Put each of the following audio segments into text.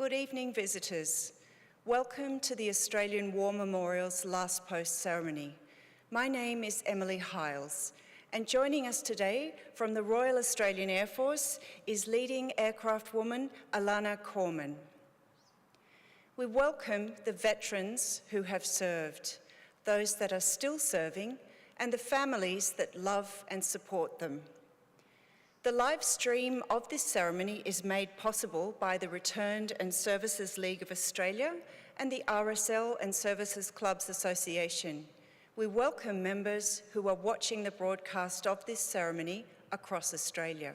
Good evening, visitors. Welcome to the Australian War Memorial's Last Post ceremony. My name is Emily Hiles, and joining us today from the Royal Australian Air Force is leading aircraft woman Alana Corman. We welcome the veterans who have served, those that are still serving, and the families that love and support them. The live stream of this ceremony is made possible by the Returned and Services League of Australia and the RSL and Services Clubs Association. We welcome members who are watching the broadcast of this ceremony across Australia.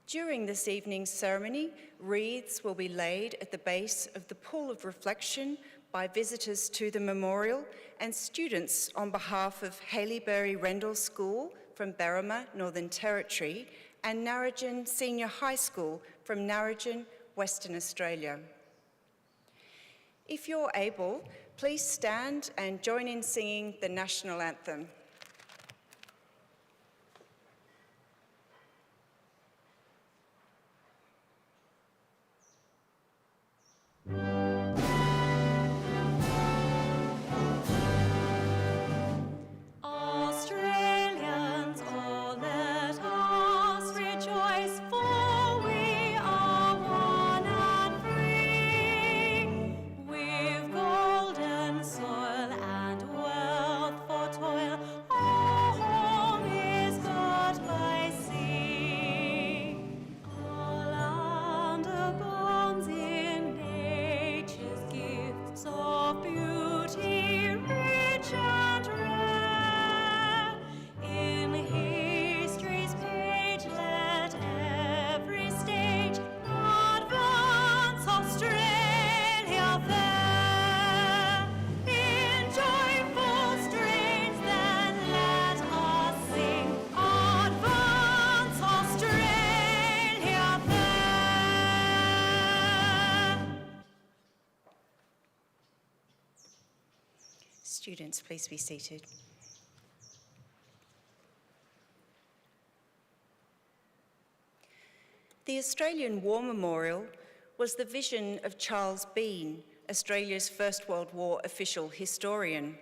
During this evening's ceremony, wreaths will be laid at the base of the Pool of Reflection by visitors to the memorial and students on behalf of Haileybury Rendell School from Berrima, Northern Territory, and Narrogin Senior High School from Narrogin, Western Australia. If you're able, please stand and join in singing the National Anthem. Students, please be seated. The Australian War Memorial was the vision of Charles Bean, Australia's First World War official historian.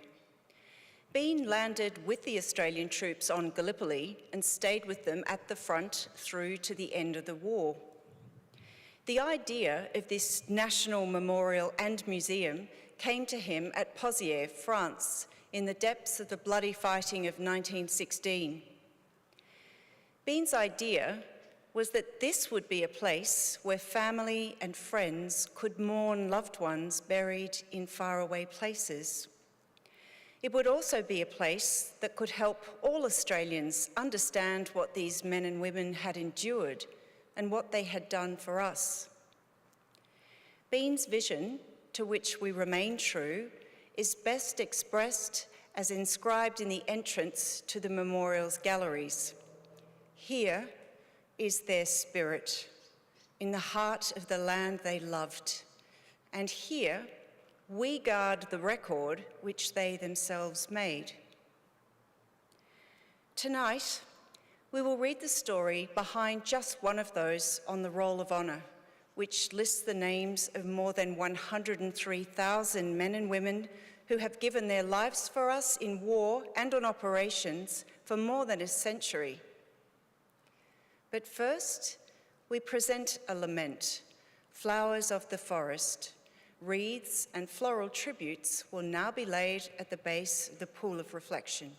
Bean landed with the Australian troops on Gallipoli and stayed with them at the front through to the end of the war. The idea of this national memorial and museum came to him at Pozières, France, in the depths of the bloody fighting of 1916. Bean's idea was that this would be a place where family and friends could mourn loved ones buried in faraway places. It would also be a place that could help all Australians understand what these men and women had endured and what they had done for us. Bean's vision, to which we remain true, is best expressed as inscribed in the entrance to the memorial's galleries. Here is their spirit, in the heart of the land they loved, and here we guard the record which they themselves made. Tonight, we will read the story behind just one of those on the Roll of Honour, which lists the names of more than 103,000 men and women who have given their lives for us in war and on operations for more than a century. But first, we present a lament, Flowers of the Forest. Wreaths and floral tributes will now be laid at the base of the Pool of Reflection.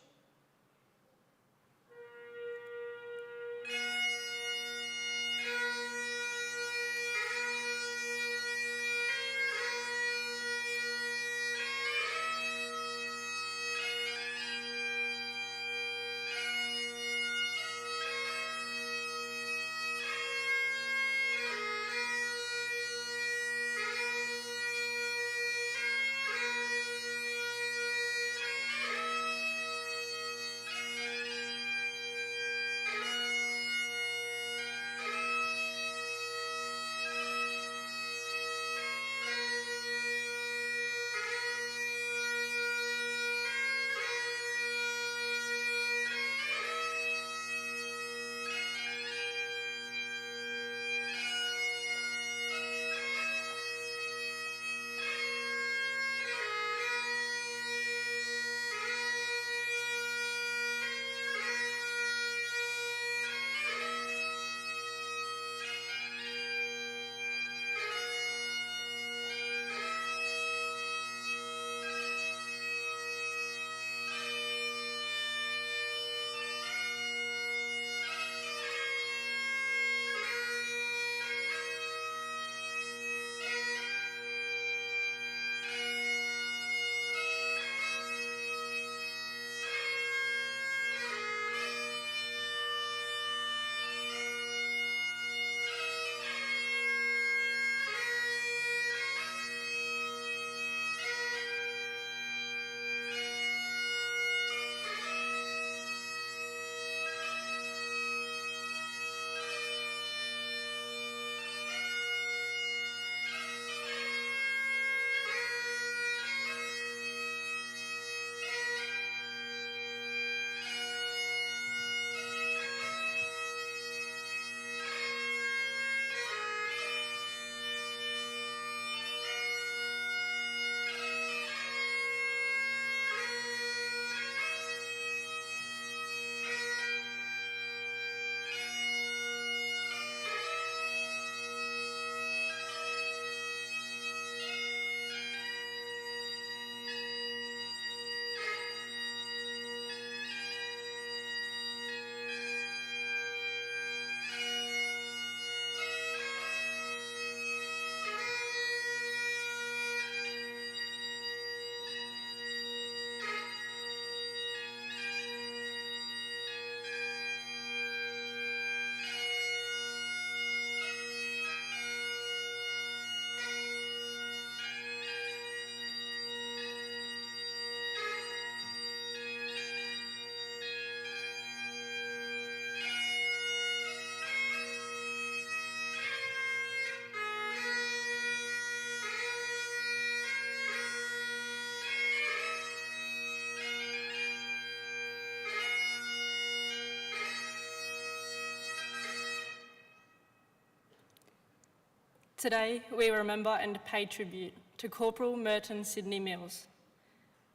Today, we remember and pay tribute to Corporal Mertoun Sydney Mills.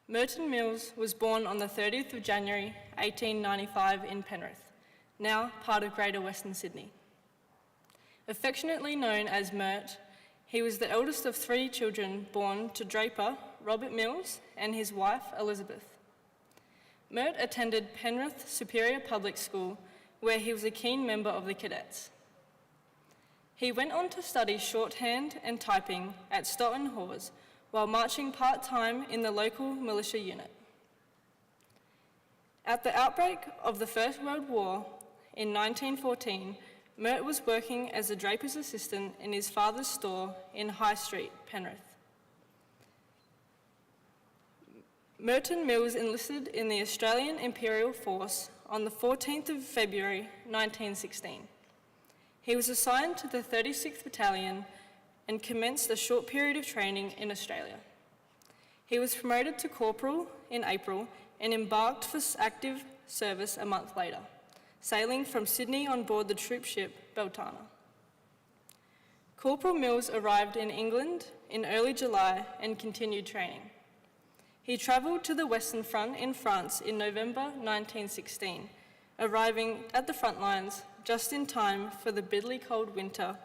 Mertoun Mills was born on the 30th of January 1895 in Penrith, now part of Greater Western Sydney. Affectionately known as Mert, he was the eldest of 3 children born to draper Robert Mills and his wife Elizabeth. Mert attended Penrith Superior Public School, where he was a keen member of the cadets. He went on to study shorthand and typing at Stoughton Hawes while marching part-time in the local militia unit. At the outbreak of the First World War in 1914, Mert was working as a draper's assistant in his father's store in High Street, Penrith. Mertoun Mills enlisted in the Australian Imperial Force on the 14th of February 1916. He was assigned to the 36th Battalion and commenced a short period of training in Australia. He was promoted to corporal in April and embarked for active service a month later, sailing from Sydney on board the troop ship Beltana. Corporal Mills arrived in England in early July and continued training. He travelled to the Western Front in France in November 1916, arriving at the front lines just in time for the bitterly cold winter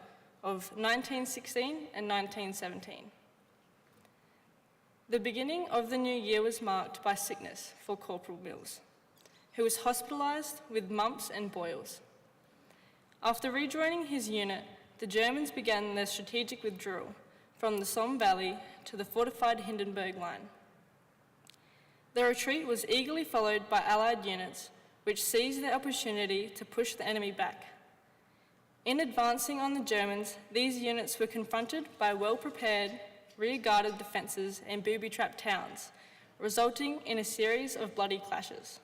of 1916 and 1917. The beginning of the new year was marked by sickness for Corporal Mills, who was hospitalised with mumps and boils. After rejoining his unit, the Germans began their strategic withdrawal from the Somme Valley to the fortified Hindenburg Line. The retreat was eagerly followed by Allied units, which seized the opportunity to push the enemy back. In advancing on the Germans, these units were confronted by well-prepared, rear-guarded defences and booby-trapped towns, resulting in a series of bloody clashes.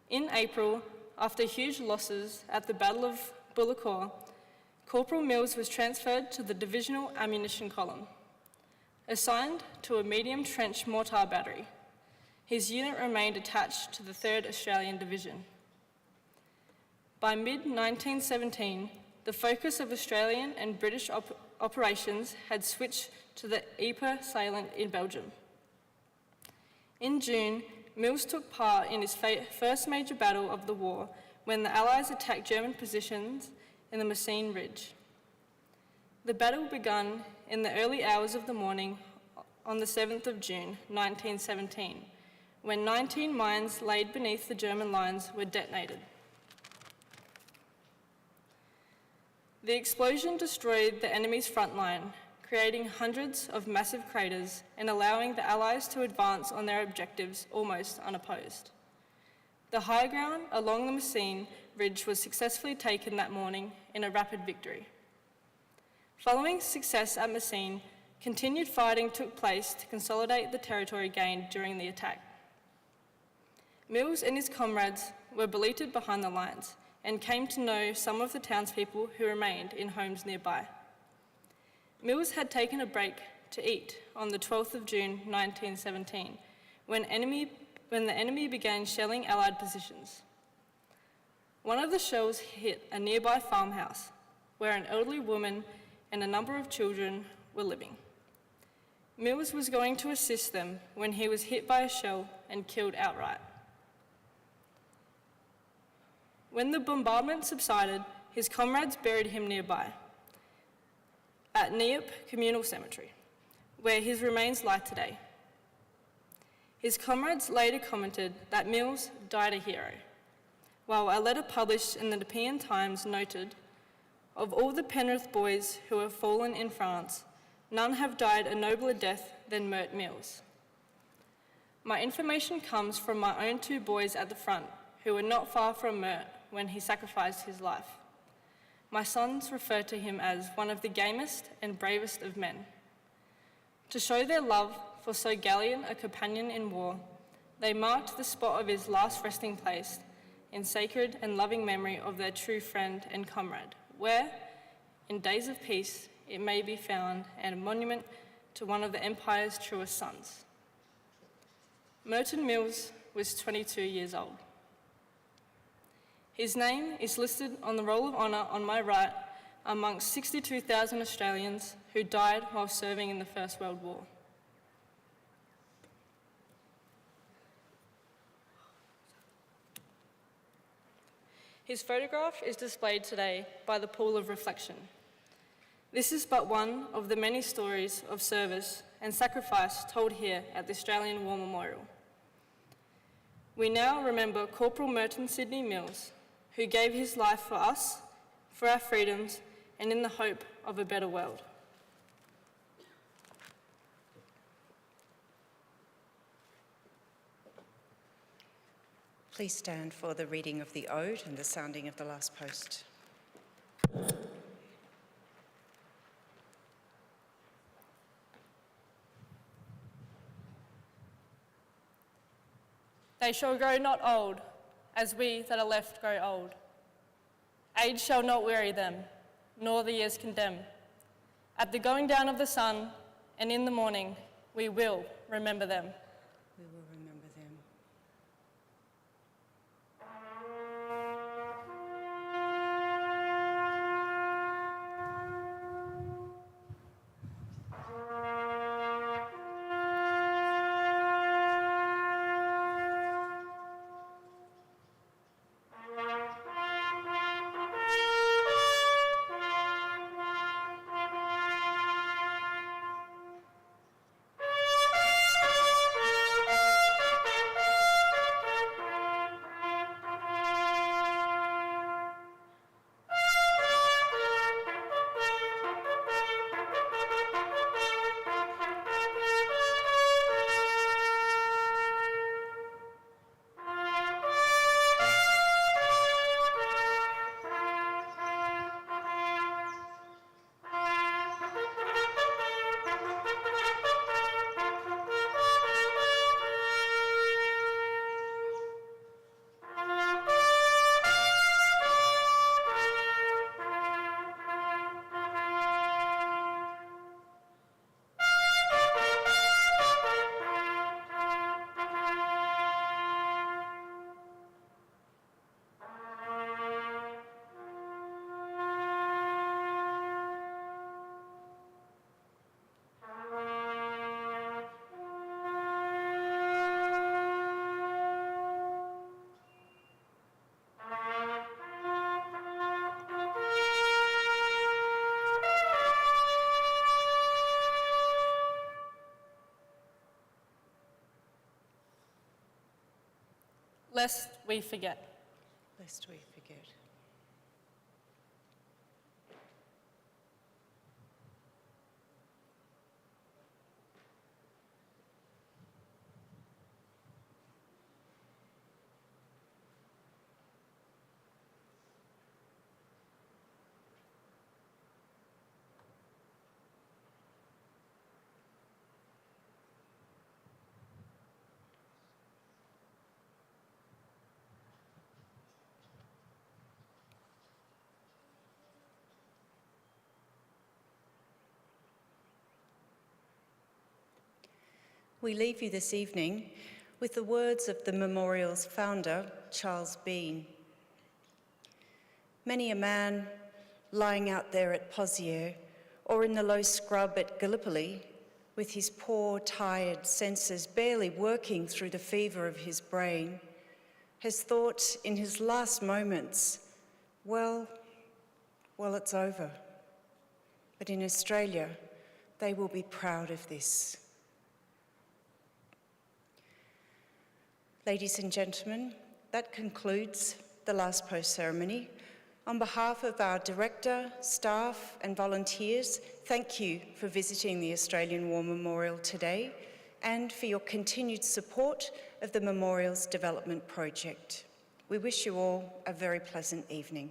In April, after huge losses at the Battle of Bullecourt, Corporal Mills was transferred to the Divisional Ammunition Column. Assigned to a medium trench mortar battery, his unit remained attached to the 3rd Australian Division. By mid-1917, the focus of Australian and British operations had switched to the Ypres salient in Belgium. In June, Mills took part in his first major battle of the war when the Allies attacked German positions in the Messines Ridge. The battle began in the early hours of the morning on the 7th of June 1917, when 19 mines laid beneath the German lines were detonated. The explosion destroyed the enemy's front line, creating hundreds of massive craters and allowing the Allies to advance on their objectives almost unopposed. The high ground along the Messines Ridge was successfully taken that morning in a rapid victory. Following success at Messines, continued fighting took place to consolidate the territory gained during the attack. Mills and his comrades were billeted behind the lines and came to know some of the townspeople who remained in homes nearby. Mills had taken a break to eat on the 12th of June 1917 when the enemy began shelling Allied positions. One of the shells hit a nearby farmhouse where an elderly woman and a number of children were living. Mills was going to assist them when he was hit by a shell and killed outright. When the bombardment subsided, his comrades buried him nearby, at Nieppe Communal Cemetery, where his remains lie today. His comrades later commented that Mills died a hero, while a letter published in the Nepean Times noted, "Of all the Penrith boys who have fallen in France, none have died a nobler death than Mert Mills. My information comes from my own 2 boys at the front, who were not far from Mert when he sacrificed his life. My sons refer to him as one of the gamest and bravest of men. To show their love for so gallant a companion in war, they marked the spot of his last resting place in sacred and loving memory of their true friend and comrade, where, in days of peace, it may be found and a monument to one of the Empire's truest sons." Mertoun Mills was 22 years old. His name is listed on the Roll of Honour on my right amongst 62,000 Australians who died while serving in the First World War. His photograph is displayed today by the Pool of Reflection. This is but one of the many stories of service and sacrifice told here at the Australian War Memorial. We now remember Corporal Mertoun Sydney Mills, who gave his life for us, for our freedoms, and in the hope of a better world. Please stand for the reading of the ode and the sounding of the last post. They shall grow not old, as we that are left grow old. Age shall not weary them, nor the years condemn. At the going down of the sun, and in the morning, we will remember them. We will remember them. Lest we forget. Lest we forget. We leave you this evening with the words of the memorial's founder, Charles Bean. Many a man lying out there at Pozières or in the low scrub at Gallipoli, with his poor, tired senses barely working through the fever of his brain, has thought in his last moments, well, it's over. But in Australia, they will be proud of this. Ladies and gentlemen, that concludes the last post ceremony. On behalf of our director, staff and volunteers, thank you for visiting the Australian War Memorial today and for your continued support of the Memorial's development project. We wish you all a very pleasant evening.